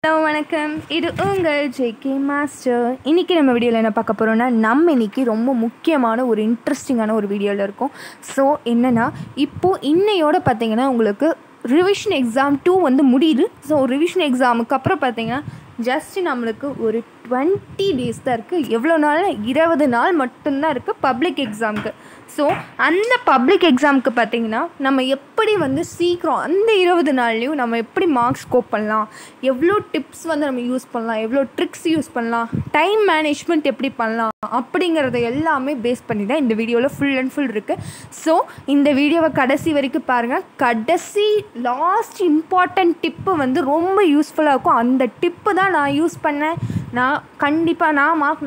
Hello வணக்கம், இது உங்கள் ஜேகே மாஸ்டர். இன்றைக்கி நம்ம வீடியோவில் என்ன பார்க்க போகிறோன்னா, நம்ம இன்றைக்கி ரொம்ப முக்கியமான ஒரு இன்ட்ரெஸ்டிங்கான ஒரு வீடியோவில் இருக்கோம். ஸோ என்னென்னா, இப்போது இன்னையோட பார்த்தீங்கன்னா உங்களுக்கு ரிவிஷன் எக்ஸாம் 2 வந்து முடியுது. ஸோ ரிவிஷன் எக்ஸாமுக்கு அப்புறம் பார்த்தீங்கன்னா ஜஸ்ட் நம்மளுக்கு ஒரு 20 days தான் இருக்குது. எவ்வளோ நாள்? 20 நாள் மட்டும்தான் இருக்குது பப்ளிக் எக்ஸாமுக்கு. ஸோ அந்த பப்ளிக் எக்ஸாமுக்கு பார்த்திங்கன்னா நம்ம எப்படி வந்து சீக்கிரம் அந்த 20 நாள்லேயும் நம்ம எப்படி மார்க்ஸ் ஸ்கோப் பண்ணலாம், எவ்வளோ டிப்ஸ் வந்து நம்ம யூஸ் பண்ணலாம், எவ்வளோ ட்ரிக்ஸ் யூஸ் பண்ணலாம், டைம் மேனேஜ்மெண்ட் எப்படி பண்ணலாம் அப்படிங்கிறத எல்லாமே பேஸ் பண்ணி தான் இந்த வீடியோவில் ஃபுல் அண்ட் ஃபுல் இருக்குது. ஸோ இந்த வீடியோவை கடைசி வரைக்கும் பாருங்கள். கடைசி லாஸ்ட் இம்பார்ட்டண்ட் டிப்பு வந்து ரொம்ப யூஸ்ஃபுல்லாக இருக்கும். அந்த டிப்பு தான் நான் யூஸ் பண்ணேன். நான்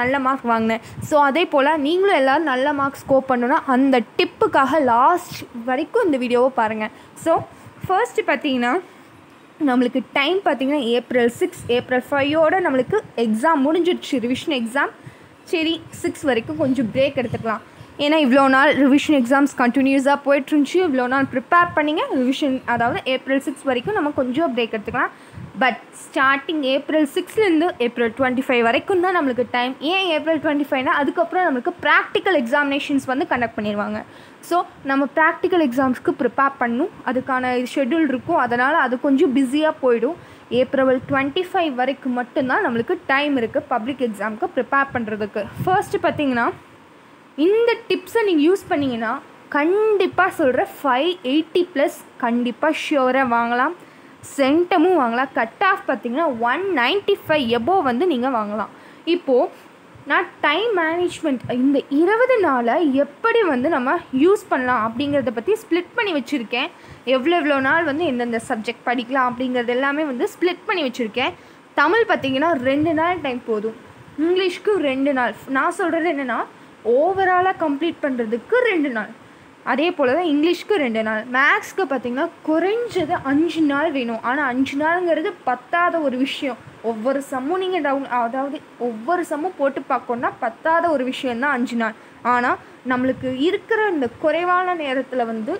நல்ல மார்க் வாங்கினேன். ஸோ அதே போல் நீங்களும் எல்லோரும் நல்ல மார்க் ஸ்கோப் பண்ணணுன்னா அந்த டிப்புக்காக லாஸ்ட் வரைக்கும் இந்த வீடியோவை பாருங்கள். ஸோ ஃபர்ஸ்ட்டு பார்த்தீங்கன்னா நம்மளுக்கு டைம் பார்த்திங்கன்னா April 6 April 5 நம்மளுக்கு எக்ஸாம் முடிஞ்சிடுச்சு, ரிவிஷன் எக்ஸாம். சரி, 6 வரைக்கும் கொஞ்சம் பிரேக் எடுத்துக்கலாம். ஏன்னா இவ்வளோ நாள் ரிவிஷன் எக்ஸாம்ஸ் கண்டினியூஸாக போய்ட்டுருந்துச்சு. இவ்வளோ நாள் ப்ரிப்பேர் பண்ணிங்க ரிவிஷன், அதாவது April 6 வரைக்கும் நம்ம கொஞ்சம் பிரேக் எடுத்துக்கலாம். பட் ஸ்டார்டிங் April 6லேருந்து April 25 வரைக்கும் தான் நம்மளுக்கு டைம். ஏன் April 25னா அதுக்கப்புறம் நம்மளுக்கு ப்ராக்டிக்கல் எக்ஸாமினேஷன்ஸ் வந்து கண்டக்ட் பண்ணிடுவாங்க. ஸோ நம்ம ப்ராக்டிக்கல் எக்ஸாம்ஸ்க்கு ப்ரிப்பேர் பண்ணணும், அதுக்கான ஷெட்யூல் இருக்கும். அதனால் அது கொஞ்சம் பிஸியாக போயிடும். April 25 வரைக்கும் மட்டும்தான் நம்மளுக்கு டைம் இருக்குது பப்ளிக் எக்ஸாமுக்கு ப்ரிப்பேர் பண்ணுறதுக்கு. ஃபர்ஸ்ட்டு பார்த்திங்கன்னா இந்த டிப்ஸை நீங்கள் யூஸ் பண்ணிங்கன்னா கண்டிப்பாக சொல்கிற 580+ கண்டிப்பாக ஷியோராக வாங்கலாம். சென்டமும் வாங்கலாம். கட் ஆஃப் பார்த்திங்கன்னா 195 எபோவ் வந்து நீங்கள் வாங்கலாம். இப்போது நான் டைம் மேனேஜ்மெண்ட் இந்த 20 நாளை எப்படி வந்து நம்ம யூஸ் பண்ணலாம் அப்படிங்கிறத பற்றி ஸ்ப்ளிட் பண்ணி வச்சுருக்கேன். எவ்வளோ நாள் வந்து எந்தெந்த சப்ஜெக்ட் படிக்கலாம் அப்படிங்கிறது எல்லாமே வந்து ஸ்ப்ளிட் பண்ணி வச்சுருக்கேன். தமிழ் பார்த்திங்கன்னா 2 நாள் டைம் போதும், இங்கிலீஷ்க்கு 2 நாள். நான் சொல்கிறது என்னென்னா ஓவராலாக கம்ப்ளீட் பண்ணுறதுக்கு 2 நாள், அதே போல் தான் இங்கிலீஷ்க்கு 2 நாள். மேக்ஸ்க்கு பார்த்திங்கன்னா குறைஞ்சது 5 நாள் வேணும். ஆனால் 5 நாளுங்கிறது பத்தாத ஒரு விஷயம். ஒவ்வொரு சம்மும் நீங்கள் ஒவ்வொரு சம்மும் போட்டு பார்க்கணுன்னா பத்தாத ஒரு விஷயந்தான் 5 நாள். ஆனால் நம்மளுக்கு இருக்கிற இந்த குறைவான நேரத்தில் வந்து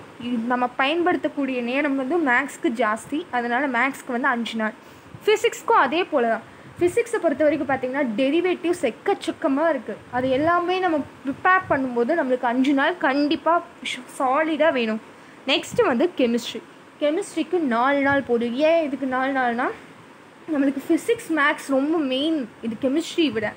நம்ம பயன்படுத்தக்கூடிய நேரம் வந்து மேக்ஸ்க்கு ஜாஸ்தி. அதனால் மேக்ஸ்க்கு வந்து 5 நாள். ஃபிசிக்ஸ்க்கும் அதே போல் தான். ஃபிசிக்ஸை பொறுத்த வரைக்கும் பார்த்திங்கன்னா டெரிவேட்டிவ்ஸ் எக்கச்சக்கமாக இருக்குது. அது எல்லாமே நம்ம ப்ரிப்பேர் பண்ணும்போது நம்மளுக்கு 5 நாள் கண்டிப்பாக சாலிடாக வேணும். நெக்ஸ்ட்டு வந்து கெமிஸ்ட்ரிக்கு 4 நாள் போதும். ஏன் இதுக்கு 4 நாள்னால் நம்மளுக்கு ஃபிசிக்ஸ் மேக்ஸ் ரொம்ப மெயின் இது கெமிஸ்ட்ரி விட.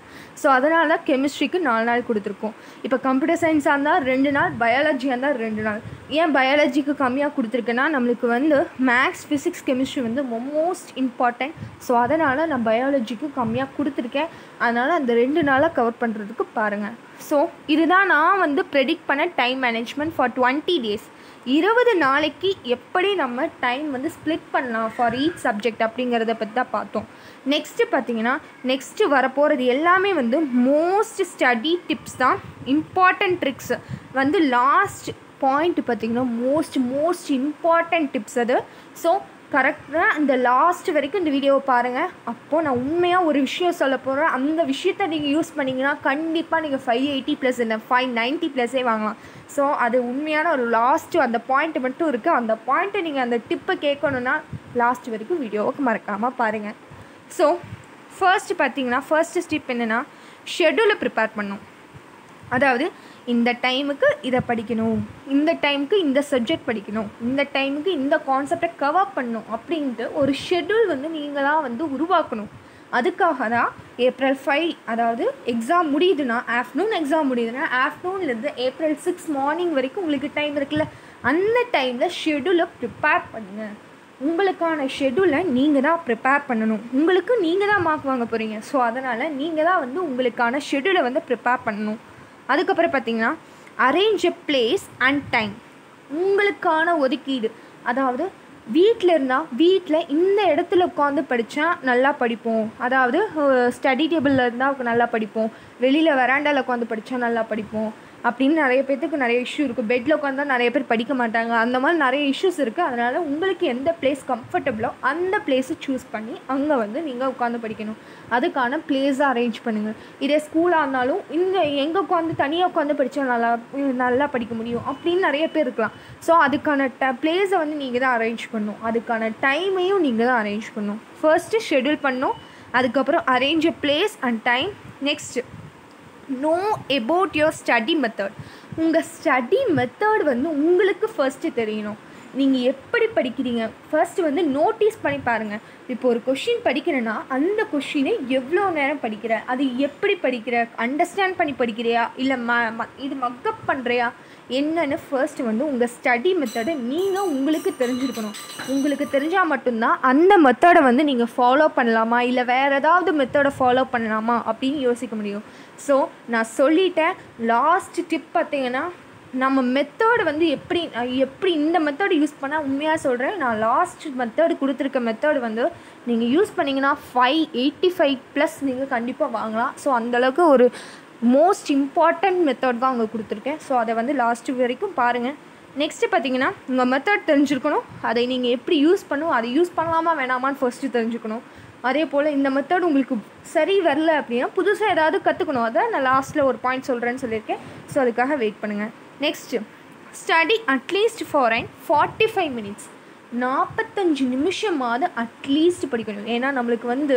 ஸோ அதனால தான் கெமிஸ்ட்ரிக்கு 4 நாள் கொடுத்துருக்கோம். இப்போ கம்ப்யூட்டர் சயின்ஸாக இருந்தால் 2 நாள், பயாலஜியாக இருந்தால் 2 நாள். ஏன் பயாலஜிக்கு கம்மியாக கொடுத்துருக்கேன்னா நம்மளுக்கு வந்து மேக்ஸ், ஃபிசிக்ஸ், கெமிஸ்ட்ரி வந்து மோஸ்ட் இம்பார்ட்டன்ட். ஸோ அதனால் நான் பயாலஜிக்கு கம்மியாக கொடுத்துருக்கேன். அதனால் அந்த 2 நாளாக கவர் பண்ணுறதுக்கு பாருங்கள். ஸோ இதுதான் நான் வந்து ப்ரெடிக்ட் பண்ண டைம் மேனேஜ்மெண்ட் ஃபார் 20 days. 20 நாளைக்கு எப்படி நம்ம டைம் வந்து ஸ்ப்ளிட் பண்ணலாம் ஃபார் ஈச் சப்ஜெக்ட் அப்படிங்கிறத பற்றி தான் பார்த்தோம். நெக்ஸ்ட்டு பார்த்திங்கன்னா நெக்ஸ்ட்டு வரப்போகிறது எல்லாமே வந்து மோஸ்ட் ஸ்டடி டிப்ஸ் தான். இம்பார்ட்டன்ட் ட்ரிக்ஸ் வந்து லாஸ்ட் பாயிண்ட் பார்த்திங்கன்னா மோஸ்ட் இம்பார்ட்டன்ட் டிப்ஸ் அது. ஸோ கரெக்டாக இந்த லாஸ்ட் வரைக்கும் இந்த வீடியோவை பாருங்கள். அப்போது நான் உண்மையாக ஒரு விஷயம் சொல்ல போகிறேன். அந்த விஷயத்தை நீங்கள் யூஸ் பண்ணிங்கன்னா கண்டிப்பாக நீங்கள் 580+ இல்லை 590+ வாங்கலாம். ஸோ அது உண்மையான ஒரு லாஸ்ட்டு அந்த பாயிண்ட்டு மட்டும் இருக்குது. அந்த பாயிண்ட்டை நீங்கள் அந்த டிப்பை கேட்கணுன்னா லாஸ்ட் வரைக்கும் வீடியோவுக்கு மறக்காமல் பாருங்கள். ஸோ ஃபர்ஸ்ட்டு பார்த்திங்கன்னா ஃபர்ஸ்ட்டு ஸ்டெப் என்னென்னா ஷெட்யூலை ப்ரிப்பேர் பண்ணணும். அதாவது இந்த டைமுக்கு இதை படிக்கணும், இந்த டைமுக்கு இந்த சப்ஜெக்ட் படிக்கணும், இந்த டைமுக்கு இந்த கான்செப்டை கவர் பண்ணணும் அப்படின்ட்டு ஒரு ஷெட்யூல் வந்து நீங்களாக வந்து உருவாக்கணும். அதுக்காக தான் April 5 அதாவது எக்ஸாம் முடியுதுன்னா ஆஃப்டர்நூன்லேருந்து April 6 மார்னிங் வரைக்கும் உங்களுக்கு டைம் இருக்குல்ல, அந்த டைமில் ஷெட்யூலை ப்ரிப்பேர் பண்ணுங்கள். உங்களுக்கான ஷெட்யூலை நீங்கள் தான் ப்ரிப்பேர் பண்ணணும். நீங்கள் தான் மார்க் வாங்க போகிறீங்க. ஸோ அதனால் நீங்கள் தான் வந்து உங்களுக்கான ஷெட்யூலை வந்து ப்ரிப்பேர் பண்ணணும். அதுக்கப்புறம் பார்த்திங்கன்னா arrange a place and time. உங்களுக்கான ஒதுக்கீடு, அதாவது வீட்டில் இருந்தால் வீட்டில் இந்த இடத்துல உட்காந்து படித்தா நல்லா படிப்போம், அதாவது ஸ்டடி டேபிளில் இருந்தால் நல்லா படிப்போம், வெளியில் வராண்டாவில் உட்காந்து படித்தா நல்லா படிப்போம், அப்படின்னு நிறைய பேர்த்துக்கு நிறைய இஷ்யூ இருக்குது. பெட்டில் உட்காந்தா நிறைய பேர் படிக்க மாட்டாங்க. அந்த மாதிரி நிறைய இஷ்யூஸ் இருக்குது. அதனால் உங்களுக்கு எந்த பிளேஸ் கம்ஃபர்டபுளோ அந்த பிளேஸை சூஸ் பண்ணி அங்கே வந்து நீங்கள் உட்காந்து படிக்கணும். அதுக்கான பிளேஸை அரேஞ்ச் பண்ணுங்கள். இதே ஸ்கூலாக இருந்தாலும் இங்கே எங்கே உட்காந்து தனியாக உட்காந்து படித்தா நல்லா படிக்க முடியும் அப்படின்னு நிறைய பேர் இருக்கலாம். ஸோ அதுக்கான பிளேஸை வந்து நீங்கள் தான் அரேஞ்ச் பண்ணணும். அதுக்கான டைமையும் நீங்கள் தான் அரேஞ்ச் பண்ணணும். ஃபர்ஸ்ட்டு ஷெட்யூல் பண்ணணும், அதுக்கப்புறம் arrange a place and time. Next know about your study method. உங்கள் ஸ்டடி மெத்தட் வந்து உங்களுக்கு ஃபர்ஸ்ட்டு தெரியணும். நீங்கள் எப்படி படிக்கிறீங்க ஃபர்ஸ்ட் வந்து நோட்டீஸ் பண்ணி பாருங்கள். இப்போ ஒரு கொஷின் படிக்கிறேன்னா அந்த கொஷினை எவ்வளோ நேரம் படிக்கிற, அது எப்படி படிக்கிற, அண்டர்ஸ்டாண்ட் பண்ணி படிக்கிறியா இல்லை இது மக்கப் பண்ணுறியா என்னன்னு ஃபர்ஸ்ட் வந்து உங்கள் ஸ்டடி மெத்தடை நீங்கள் உங்களுக்கு தெரிஞ்சிருக்கணும். உங்களுக்கு தெரிஞ்சால் மட்டும்தான் அந்த மெத்தடை வந்து நீங்கள் ஃபாலோ பண்ணலாமா இல்லை வேறு ஏதாவது மெத்தடை ஃபாலோ பண்ணலாமா அப்படின்னு யோசிக்க முடியும். ஸோ நான் சொல்லிட்டேன். லாஸ்ட் டிப் பார்த்தீங்கன்னா நம்ம மெத்தடு வந்து எப்படி இந்த மெத்தடு யூஸ் பண்ணால் உண்மையாக சொல்கிறேன். நான் லாஸ்ட் மெத்தடு கொடுத்துருக்க மெத்தடு வந்து நீங்கள் யூஸ் பண்ணிங்கன்னா 585+ நீங்கள் கண்டிப்பாக வாங்கலாம். ஸோ அந்தளவுக்கு ஒரு மோஸ்ட் இம்பார்ட்டண்ட் மெத்தட் தான் அங்கே கொடுத்துருக்கேன். ஸோ அதை வந்து லாஸ்ட் வரைக்கும் பாருங்கள். நெக்ஸ்ட்டு பார்த்தீங்கன்னா உங்கள் மெத்தட் தெரிஞ்சுருக்கணும். அதை நீங்கள் எப்படி யூஸ் பண்ணணும், அதை யூஸ் பண்ணலாமா வேணாமான்னு ஃபர்ஸ்ட்டு தெரிஞ்சுக்கணும். அதே போல் இந்த மெத்தட் உங்களுக்கு சரி வரல அப்படின்னா புதுசாக ஏதாவது கற்றுக்கணும். அதை நான் லாஸ்ட்டில் ஒரு பாயிண்ட் சொல்கிறேன்னு சொல்லியிருக்கேன். ஸோ அதுக்காக வெயிட் பண்ணுங்கள். Next study at least for 45 minutes. 45 நிமிஷமாவது அட்லீஸ்ட் படிக்கணும். ஏன்னா நம்மளுக்கு வந்து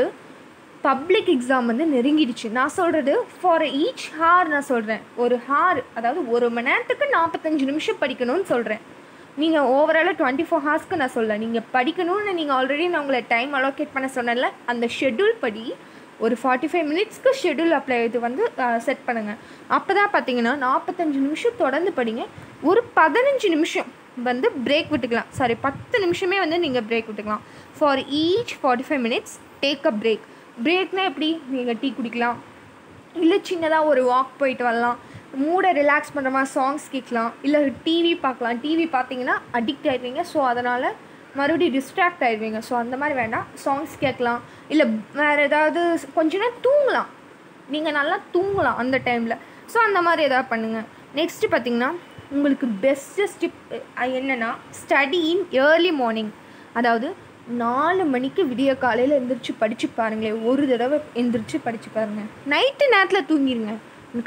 பப்ளிக் எக்ஸாம் வந்து நெருங்கிடுச்சு. நான் சொல்கிறது ஃபார் ஈச் ஹார் நான் சொல்கிறேன். ஒரு ஹார் அதாவது ஒரு மணி நேரத்துக்கு 45 நிமிஷம் படிக்கணும்னு சொல்கிறேன். நீங்கள் ஓவராலாக 24 hours நான் சொல்ல, நீங்கள் படிக்கணும்னு நீங்கள் ஆல்ரெடி நான் உங்களை டைம் அலோகேட் பண்ண சொன்னேன்ல, அந்த ஷெட்யூல் படி ஒரு 45 minutesக்கு ஷெட்யூல் இது வந்து செட் பண்ணுங்கள். அப்போ தான் பார்த்தீங்கன்னா 45 நிமிஷம் தொடர்ந்து படிங்க. ஒரு 15 நிமிஷம் வந்து பிரேக் விட்டுக்கலாம். 10 நிமிஷமே வந்து நீங்கள் பிரேக் விட்டுக்கலாம். For each 45 minutes take a break. பிரேக்னால் எப்படி, நீங்கள் டீ குடிக்கலாம், இல்லை சின்னதாக ஒரு வாக் போயிட்டு வரலாம், மூடை ரிலாக்ஸ் பண்ணுற மாதிரி சாங்ஸ் கேட்கலாம், இல்லை டிவி பார்க்கலாம். டிவி பார்த்தீங்கன்னா அடிக்ட் ஆகிடுவீங்க. ஸோ அதனால் மறுபடியும் டிஸ்ட்ராக்ட் ஆகிடுவீங்க. ஸோ அந்த மாதிரி வேண்டாம். சாங்ஸ் கேட்கலாம், இல்லை வேறு ஏதாவது கொஞ்ச நேரம் தூங்கலாம். நீங்கள் நல்லா தூங்கலாம் அந்த டைமில். ஸோ அந்த மாதிரி எதாவது பண்ணுங்கள். நெக்ஸ்ட்டு பார்த்திங்கன்னா உங்களுக்கு பெஸ்ட்டு டிப் என்னென்னா ஸ்டடி இன் ஏர்லி மார்னிங். அதாவது 4 மணிக்கு விடிய காலையில் எழுந்திரிச்சு படித்து பாருங்களேன். ஒரு தடவை எழுந்திரிச்சு படித்து பாருங்கள். நைட்டு நேரத்தில் தூங்கிடுங்க.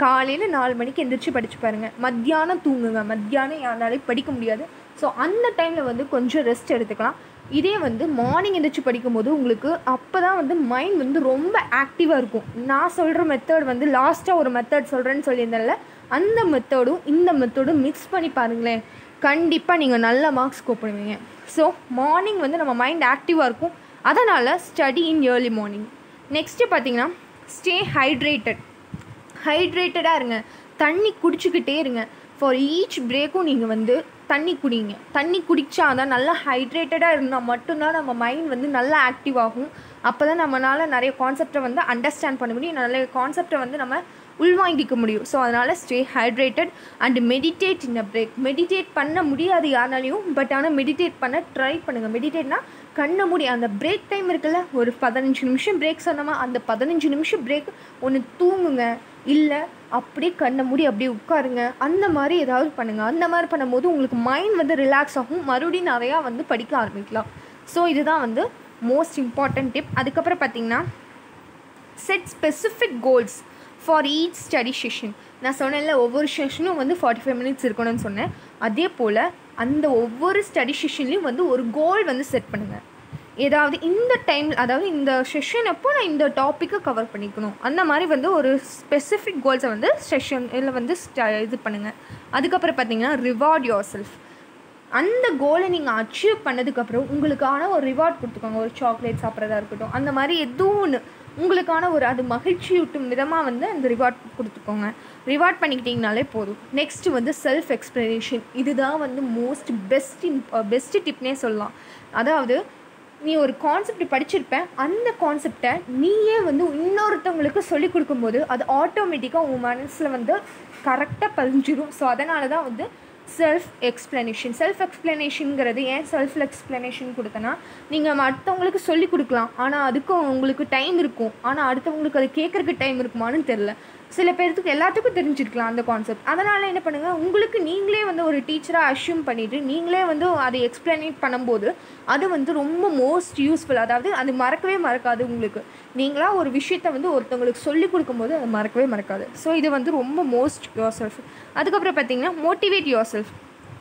காலையில் 4 மணிக்கு எழுந்திரிச்சு படித்து பாருங்கள். மத்தியானம் தூங்குங்க. மத்தியானம் யாராலையும் படிக்க முடியாது. ஸோ அந்த டைமில் வந்து கொஞ்சம் ரெஸ்ட் எடுத்துக்கலாம். இதே வந்து மார்னிங் எழுந்திரிச்சு படிக்கும்போது உங்களுக்கு அப்போ தான் வந்து மைண்ட் வந்து ரொம்ப ஆக்டிவாக இருக்கும். நான் சொல்கிற மெத்தட் வந்து லாஸ்ட்டாக ஒரு மெத்தட் சொல்கிறேன்னு சொல்லியிருந்தேன்ல, அந்த மெத்தடும் இந்த மெத்தடும் மிக்ஸ் பண்ணி பாருங்களேன். கண்டிப்பாக நீங்கள் நல்ல மார்க்ஸ் ஸ்கோர் பண்ணுவீங்க. ஸோ மார்னிங் வந்து நம்ம மைண்ட் ஆக்டிவாக இருக்கும். அதனால் study in early morning. Next பார்த்தீங்கன்னா ஸ்டே ஹைட்ரேட்டடாக இருங்க. தண்ணி குடிச்சிக்கிட்டே இருங்க. ஃபார் ஈச் பிரேக்கும் நீங்கள் வந்து தண்ணி குடிங்க. தண்ணி குடித்தா தான் நல்லா ஹைட்ரேட்டடாக இருந்தால் மட்டும்தான் நம்ம மைண்ட் வந்து நல்லா ஆக்டிவ் ஆகும். அப்போ தான் நம்மளால் நிறைய கான்செப்டை வந்து அண்டர்ஸ்டாண்ட் பண்ண முடியும், நிறைய கான்செப்டை வந்து நம்ம உள்வாங்கிக்க முடியும். ஸோ அதனால் stay hydrated and meditate in a break. Meditate பண்ண முடியாது யாராலையும், பட் ஆனால் மெடிடேட் பண்ண ட்ரை பண்ணுங்கள். மெடிடேட்னா கண்ணை மூடி அந்த பிரேக் டைம் இருக்குல்ல, ஒரு 15 நிமிஷம் பிரேக் சொன்னோமா, அந்த 15 நிமிஷம் பிரேக் ஒன்று தூங்குங்க, இல்லை அப்படியே கண்ணை மூடி அப்படியே உட்காருங்க. அந்த மாதிரி ஏதாவது பண்ணுங்கள். அந்த மாதிரி பண்ணும்போது உங்களுக்கு மைண்ட் வந்து ரிலாக்ஸ் ஆகும். மறுபடியும் நிறையா வந்து படிக்க ஆரம்பிக்கலாம். ஸோ இதுதான் வந்து மோஸ்ட் இம்பார்ட்டன்ட் டிப். அதுக்கப்புறம் பார்த்திங்கன்னா set specific goals for each study session. நான் சொன்னேன்ல ஒவ்வொரு செஷனும் வந்து 45 minutes இருக்கணும்னு சொன்னேன். அதே போல் அந்த ஒவ்வொரு ஸ்டடி செஷன்லேயும் வந்து ஒரு கோல் வந்து செட் பண்ணுங்கள். ஏதாவது இந்த டைம், அதாவது இந்த செஷன் அப்போ நான் இந்த டாப்பிக்கை கவர் பண்ணிக்கணும், அந்த மாதிரி வந்து ஒரு ஸ்பெசிஃபிக் கோல்ஸை வந்து செஷன் இதில் வந்து இது பண்ணுங்கள். அதுக்கப்புறம் பார்த்திங்கன்னா ரிவார்ட் யுவர் செல்ஃப். அந்த கோலை நீங்கள் அச்சீவ் பண்ணதுக்கப்புறம் உங்களுக்கான ஒரு ரிவார்ட் கொடுத்துக்கோங்க. ஒரு சாக்லேட் சாப்பிட்றதா இருக்கட்டும், அந்த மாதிரி எதுவும் ஒன்று உங்களுக்கான ஒரு அது மகிழ்ச்சியூட்டும் விதமாக வந்து அந்த ரிவார்ட் கொடுத்துக்கோங்க. ரிவார்ட் பண்ணிக்கிட்டிங்கனாலே போதும். நெக்ஸ்ட்டு வந்து செல்ஃப் எக்ஸ்ப்ளனேஷன். இதுதான் வந்து மோஸ்ட் பெஸ்ட்டு டிப்னே சொல்லலாம். அதாவது நீ ஒரு கான்செப்ட் படிச்சிருப்பேன், அந்த கான்செப்டை நீயே வந்து இன்னொருத்தவங்களுக்கு சொல்லிக் கொடுக்கும்போது அது ஆட்டோமேட்டிக்காக உங்கள் மனசில் வந்து கரெக்டாக பதிஞ்சிடும். ஸோ அதனால தான் வந்து செல்ஃப் எக்ஸ்ப்ளனேஷனுங்கிறது ஏன் செல்ஃப் எக்ஸ்ப்ளனேஷன் கொடுத்தனா, நீங்கள் மற்றவங்களுக்கு சொல்லிக் கொடுக்கலாம், ஆனால் அதுக்கும் உங்களுக்கு டைம் இருக்கும், ஆனால் அடுத்தவங்களுக்கு அது கேட்குறதுக்கு டைம் இருக்குமான்னு தெரில. சில பேருக்கு எல்லாத்துக்கும் தெரிஞ்சிருக்கலாம் அந்த கான்செப்ட். அதனால் என்ன பண்ணுங்கள், உங்களுக்கு நீங்களே வந்து ஒரு டீச்சராக அஷ்யூம் பண்ணிவிட்டு நீங்களே வந்து அதை எக்ஸ்பிளைனேட் பண்ணும்போது அது வந்து ரொம்ப மோஸ்ட் யூஸ்ஃபுல். அதாவது அது மறக்கவே மறக்காது. உங்களுக்கு நீங்களாக ஒரு விஷயத்தை வந்து ஒருத்தவங்களுக்கு சொல்லிக் கொடுக்கும்போது அது மறக்கவே மறக்காது. ஸோ இது வந்து ரொம்ப மோஸ்ட் யோர் செல்ஃப். அதுக்கப்புறம் பார்த்தீங்கன்னா மோட்டிவேட் யோர் செல்ஃப்.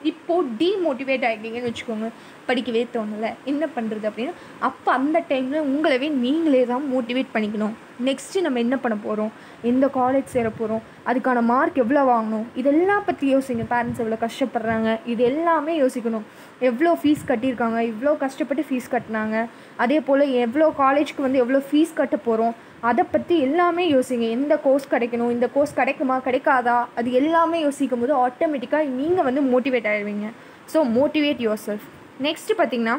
இப்போது டீமோட்டிவேட் ஆகிட்டீங்கன்னு வச்சுக்கோங்க, படிக்கவே தோணலை, என்ன பண்ணுறது அப்படின்னு. அப்போ அந்த டைமில் உங்களவே நீங்களே தான் மோட்டிவேட் பண்ணிக்கணும். நெக்ஸ்ட்டு நம்ம என்ன பண்ண போகிறோம், எந்த காலேஜ் சேர போகிறோம், அதுக்கான மார்க் எவ்வளோ வாங்கணும், இதெல்லாம் பற்றி யோசிங்க. பேரண்ட்ஸ் எவ்வளோ கஷ்டப்படுறாங்க, இது எல்லாமே யோசிக்கணும். எவ்வளோ ஃபீஸ் கட்டியிருக்காங்க, இவ்வளோ கஷ்டப்பட்டு ஃபீஸ் கட்டினாங்க, அதே போல் எவ்வளோ காலேஜுக்கு வந்து எவ்வளோ ஃபீஸ் கட்ட போகிறோம், அதை பற்றி எல்லாமே யோசிங்க. எந்த கோர்ஸ் கிடைக்கணும், இந்த கோர்ஸ் கிடைக்குமா கிடைக்காதா, அது எல்லாமே யோசிக்கும் போது ஆட்டோமேட்டிக்காக நீங்கள் வந்து மோட்டிவேட் ஆகிடுவீங்க. So motivate yourself. Next பார்த்திங்கன்னா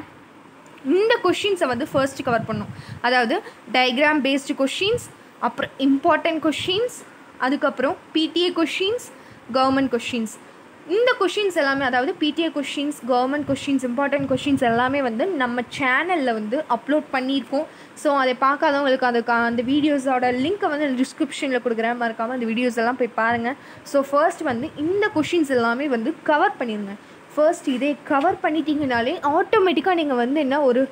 இந்த கொஷின்ஸை வந்து ஃபர்ஸ்ட்டு கவர் பண்ணணும். அதாவது டயக்ராம் பேஸ்டு கொஷின்ஸ், அப்புறம் இம்பார்ட்டன்ட் கொஷின்ஸ், அதுக்கப்புறம் பிடிஏ கொஷின்ஸ், கவர்மெண்ட் கொஷின்ஸ். இந்த கொஷின்ஸ் எல்லாமே, அதாவது PTA questions, government questions, important questions எல்லாமே வந்து நம்ம சேனலில் வந்து அப்லோட் பண்ணியிருக்கோம். ஸோ அதை பார்க்காதவங்களுக்கு அந்த வீடியோஸோட லிங்க்கை வந்து டிஸ்கிரிப்ஷனில் கொடுக்குறேன், மறக்காமல் அந்த வீடியோஸ் எல்லாம் போய் பாருங்கள். ஸோ ஃபர்ஸ்ட் வந்து இந்த கொஷின்ஸ் எல்லாமே வந்து கவர் பண்ணிடுங்க. ஃபர்ஸ்ட் இதே கவர் பண்ணிட்டீங்கனாலே ஆட்டோமேட்டிக்காக நீங்கள் வந்து என்ன ஒரு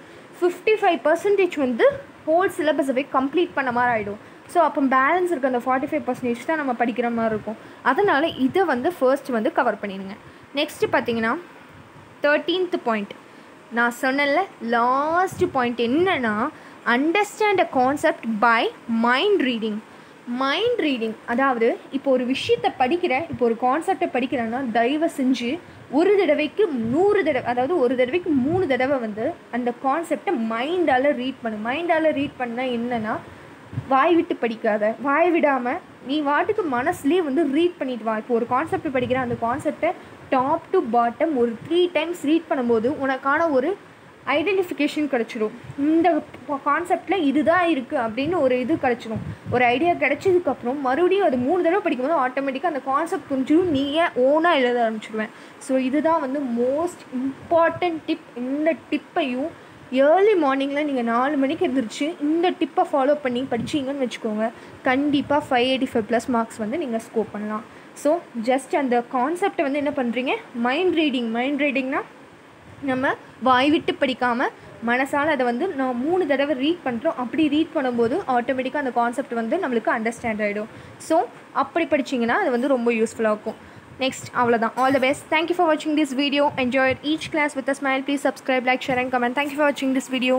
55% வந்து ஹோல் சிலபஸை கம்ப்ளீட் பண்ண மாதிரி ஆகிடும். ஸோ அப்போ பேலன்ஸ் இருக்க அந்த 45% தான் நம்ம படிக்கிற மாதிரி இருக்கும். அதனால் இதை வந்து ஃபர்ஸ்ட் வந்து கவர் பண்ணிடுங்க. நெக்ஸ்ட்டு பார்த்தீங்கன்னா 13th பாயிண்ட் நான் சொன்னல, லாஸ்ட் பாயிண்ட் என்னென்னா understand a concept by mind reading. Mind reading அதாவது இப்போ ஒரு விஷயத்தை படிக்கிறேன், இப்போ ஒரு கான்செப்டை படிக்கிறேன்னா தயவு செஞ்சு ஒரு தடவைக்கு 100 தடவை, அதாவது ஒரு தடவைக்கு 3 தடவை வந்து அந்த கான்செப்டை மைண்டால் ரீட் பண்ணு. மைண்டால் ரீட் பண்ணால் என்னென்னா, வாய் விட்டு படிக்காத, வாய் விடாமல் நீ வாட்டுக்கு மனசுலேயே வந்து ரீட் பண்ணிட்டு வா. இப்போ ஒரு கான்செப்ட் படிக்கிற அந்த கான்செப்டை டாப் டு பாட்டம் ஒரு 3 டைம்ஸ் ரீட் பண்ணும்போது உனக்கான ஒரு ஐடென்டிஃபிகேஷன் கிடச்சிரும். இந்த கான்செப்டில் இதுதான் இருக்குது அப்படின்னு ஒரு இது கிடச்சிரும். ஒரு ஐடியா கிடச்சதுக்கப்புறம் மறுபடியும் அது 3 தடவை படிக்கும்போது ஆட்டோமேட்டிக்காக அந்த கான்செப்ட் புரிஞ்சிடும், நீயே ஓனாக எழுத ஆரம்பிச்சிடுவேன். ஸோ இதுதான் வந்து மோஸ்ட் இம்பார்ட்டன்ட் டிப். இந்த டிப்பையும் ஏர்லி மார்னிங்கில் நீங்கள் 4 மணிக்கு எழுந்திரிச்சு இந்த டிப்பை ஃபாலோ பண்ணி படிச்சிங்கன்னு வச்சுக்கோங்க, கண்டிப்பாக 585+ மார்க்ஸ் வந்து நீங்கள் ஸ்கோர் பண்ணலாம். ஸோ ஜஸ்ட் அந்த கான்செப்டை வந்து என்ன பண்ணுறீங்க, மைண்ட் ரீடிங்னால் நம்ம வாய் விட்டு படிக்காமல் மனசால் அதை வந்து நான் 3 தடவை ரீட் பண்ணுறோம். அப்படி ரீட் பண்ணும்போது ஆட்டோமேட்டிக்காக அந்த கான்செப்ட் வந்து நம்மளுக்கு அண்டர்ஸ்டாண்ட் ஆகிடும். ஸோ அப்படி படிச்சிங்கன்னா அது வந்து ரொம்ப யூஸ்ஃபுல்லாக இருக்கும். நெக்ஸ்ட் அவ்வளோதான். All the best. Thank you for watching this video. Enjoy each class with a smile. Please subscribe, like, share and comment. Thank you for watching this video.